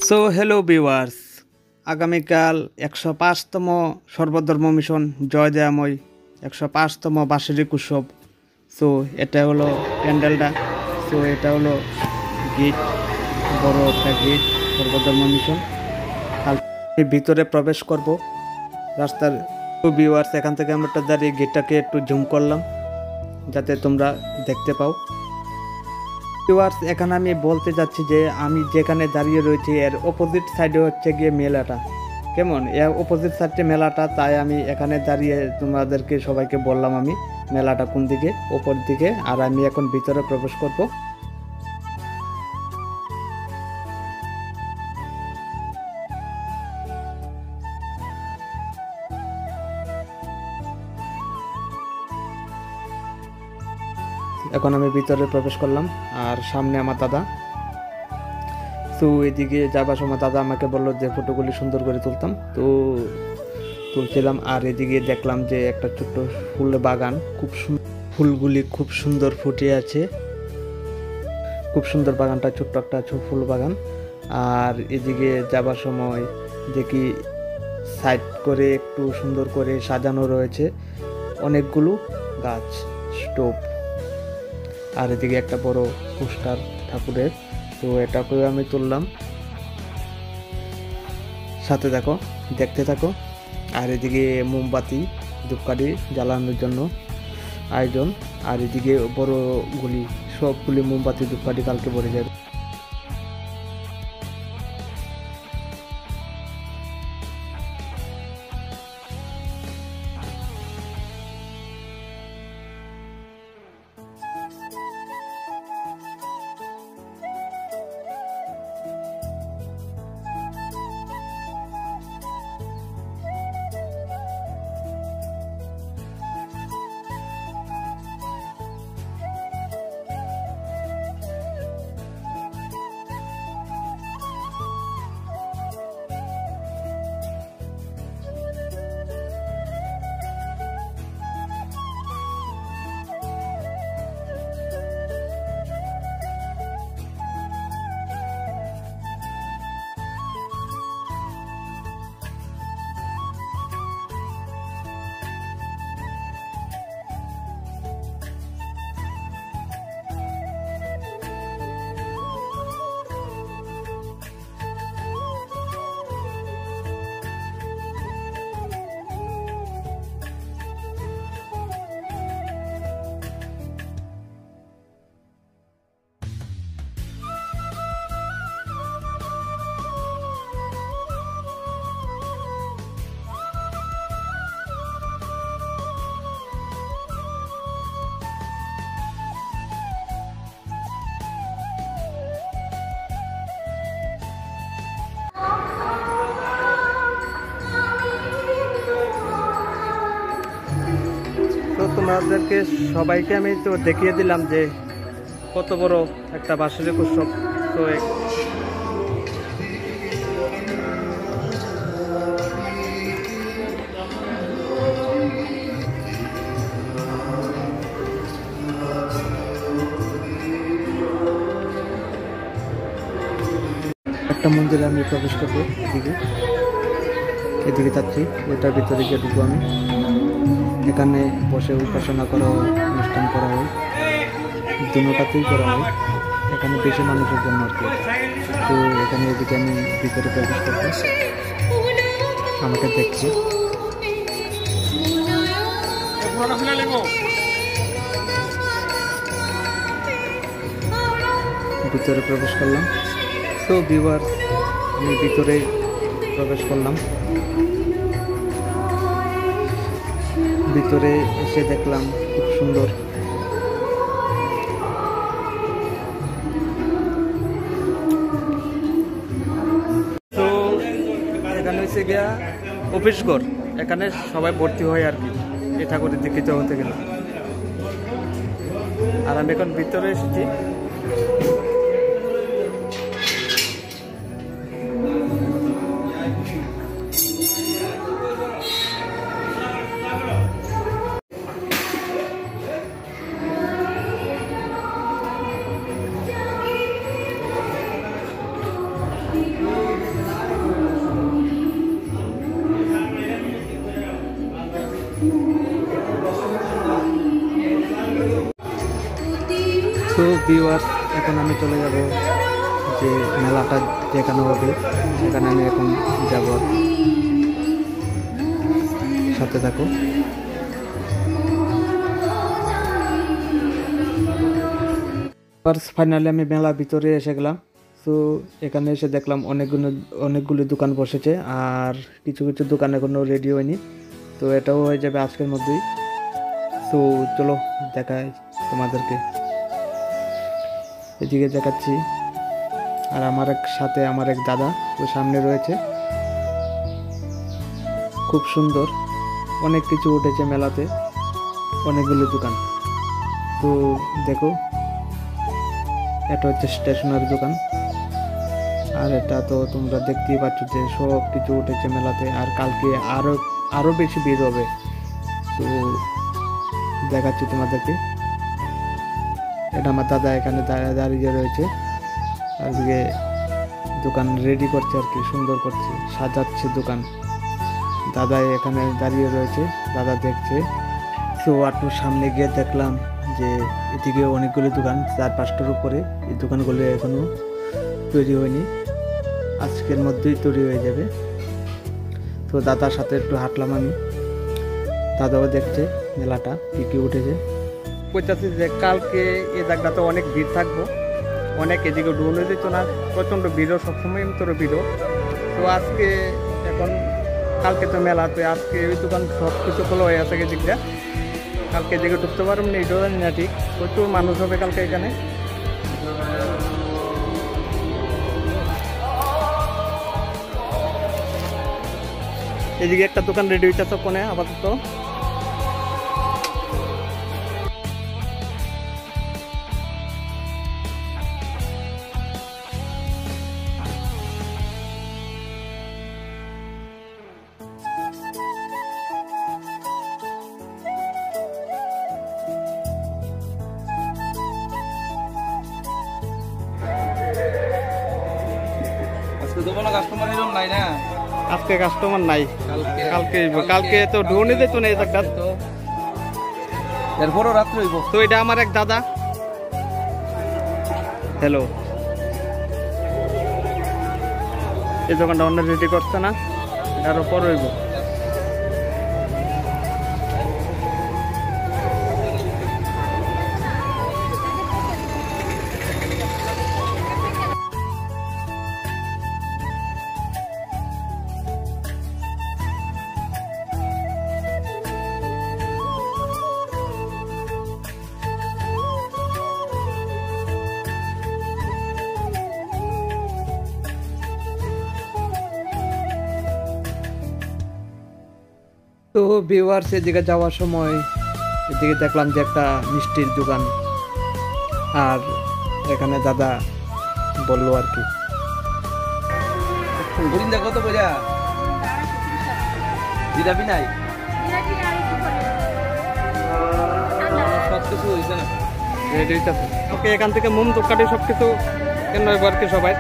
So hello viewers, আগামীকাল 105তম সর্বধর্ম mission জয় দয়াময় 105তম বার্ষিক উৎসব। সো এটা হলো প্যান্ডেলটা। সো এটা হলো গেট, বড় একটা গেট, সর্বধর্ম মিশন। কাল ভিতরে প্রবেশ করব রাস্তার। ভিউয়ার্স, এখান থেকে আমরা দাঁড়িয়ে গেটটাকে একটু জুম করলাম যাতে তোমরা দেখতে পাও। ভিউয়ার্স, এখানে আমি বলতে যাচ্ছি যে আমি যেখানে দাঁড়িয়ে রয়েছি এর অপোজিট সাইডে হচ্ছে গিয়ে মেলাটা। কেমন এর অপোজিট সাইডে মেলাটা, তাই আমি এখানে দাঁড়িয়ে তোমাদেরকে সবাইকে বললাম আমি মেলাটা কোন দিকে, ওপর দিকে। আর আমি এখন ভিতরে প্রবেশ করব। এখন আমি ভিতরে প্রবেশ করলাম আর সামনে আমার দাদা। তো এদিকে যাবার সময় দাদা আমাকে বললো যে ফটোগুলি সুন্দর করে তুলতাম, তো তুলছিলাম। আর এদিকে দেখলাম যে একটা ছোট্ট ফুল বাগান, ফুলগুলি খুব সুন্দর ফুটে আছে, খুব সুন্দর বাগানটা, ছোট্ট একটা ফুল বাগান। আর এদিকে যাবার সময় দেখি সাইড করে একটু সুন্দর করে সাজানো রয়েছে অনেকগুলো গাছ, স্টোভ। আর এদিকে একটা বড় পোস্টার ঠাকুরের, তো এটাকেও আমি তুললাম। সাথে দেখো, দেখতে থাকো। আর এদিকে মোমবাতি ধূপকাঠি জ্বালানোর জন্য আয়োজন। আর এদিকে বড়গুলি সবগুলি মোমবাতি ধূপকাঠি কালকে ভরে যাবে। তো তোমাদেরকে সবাইকে আমি তো দেখিয়ে দিলাম যে কত বড় একটা বার্ষিক উৎসব। তো একটা মন্দিরে আমি প্রবেশ করবো, এদিকে যাচ্ছি, এটার ভিতরে গিয়ে ঢুকবো আমি। এখানে বসে উপাসনা করা হয়, অনুষ্ঠান করা হয়, দুটাতেই করা হয়। এখানে বেশি মানুষের জন্য আর কি। তো এখানে এদিকে আমি ভিতরে প্রবেশ করবো, আমাকে দেখছি। ভিতরে প্রবেশ করলাম। তো ভিউয়ার্স, আমি ভিতরে প্রবেশ করলাম। ভিতরে এসে দেখলাম খুব সুন্দর। তো এখানে হচ্ছে গিয়া অফিস ঘর, এখানে সবাই ভর্তি হয় আর কি এই ঠাকুরের দীক্ষিত হতে গেলে। আর আমি এখন ভিতরে এসেছি। ভিউয়ার্স, এখন আমি চলে যাব যে মেলাটা যেখানে হবে সেখানে আমি এখন যাব, সাথে থাকো। ফাইনালি আমি মেলার ভিতরে এসে গেলাম। তো এখানে এসে দেখলাম অনেকগুলো দোকান বসেছে, আর কিছু কিছু দোকান এখনো রেডি হয়নি। তো এটাও হয়ে যাবে আজকের মধ্যেই। তো চলো দেখাই তোমাদেরকে, এদিকে দেখাচ্ছি। আর আমার সাথে আমার এক দাদা ওই সামনে রয়েছে। খুব সুন্দর, অনেক কিছু উঠেছে মেলাতে, অনেকগুলো দোকান। তো দেখো, এটা হচ্ছে স্টেশনারি দোকান, আর এটা তো তোমরা দেখতেই পাচ্ছ যে সব কিছু উঠেছে মেলাতে। আর কালকে আরো বেশি ভিড় হবে। তো দেখাচ্ছি তোমাদেরকে। এটা আমার দাদা এখানে দাঁড়িয়ে রয়েছে, আর দিকে দোকান রেডি করছে, আর কি সুন্দর করছে, সাজাচ্ছে দোকান। দাদা এখানে দাঁড়িয়ে রয়েছে, দাদা দেখছে। তো একটু সামনে গিয়ে দেখলাম যে এদিকে অনেকগুলো দোকান, 4-5টার উপরে। এই দোকানগুলো এখনো তৈরি হয়নি, আজকের মধ্যেই তৈরি হয়ে যাবে। তো দাদার সাথে একটু হাঁটলাম আমি, দাদাও দেখছে মেলাটা কি কি উঠেছে। বলতেছি যে কালকে এই জায়গাতে অনেক ভিড় থাকবো, অনেক এদিকে ডুনে দিত না, প্রচণ্ড ভিড়ও, সবসময় তোর ভিড়ও। তো আজকে এখন কালকে তো মেলা, তো আজকে ওই দোকান সব কিছু খোলা হয়ে আছে এদিকটা। কালকে এদিকে ঢুকতে পারবেন না, এটাও জানি না ঠিক। প্রচুর মানুষ হবে কালকে এখানে। এদিকে একটা দোকান রেডি হইতেছে কোনে আপাতত। আজকে কাস্টমার নাই, কালকে তো ঢুনে দিত না এই জায়গা। এরপরও রাত্রে হইব। তো এটা আমার এক দাদা। হ্যালো, এই দোকানটা অন্য রেডি করছে না, এটার উপর হইব। তো ভিউয়ার্স, এদিকে যাওয়ার সময় এদিকে দেখলাম যে একটা মিষ্টির দোকান, আর এখানে দাদা বললো আর কি কত বোঝা জিরাবি নাই, সবকিছু হয়েছে না। ওকে, এখান থেকে মোম ধূপকাঠি সবকিছু কেন আর কি সবাই।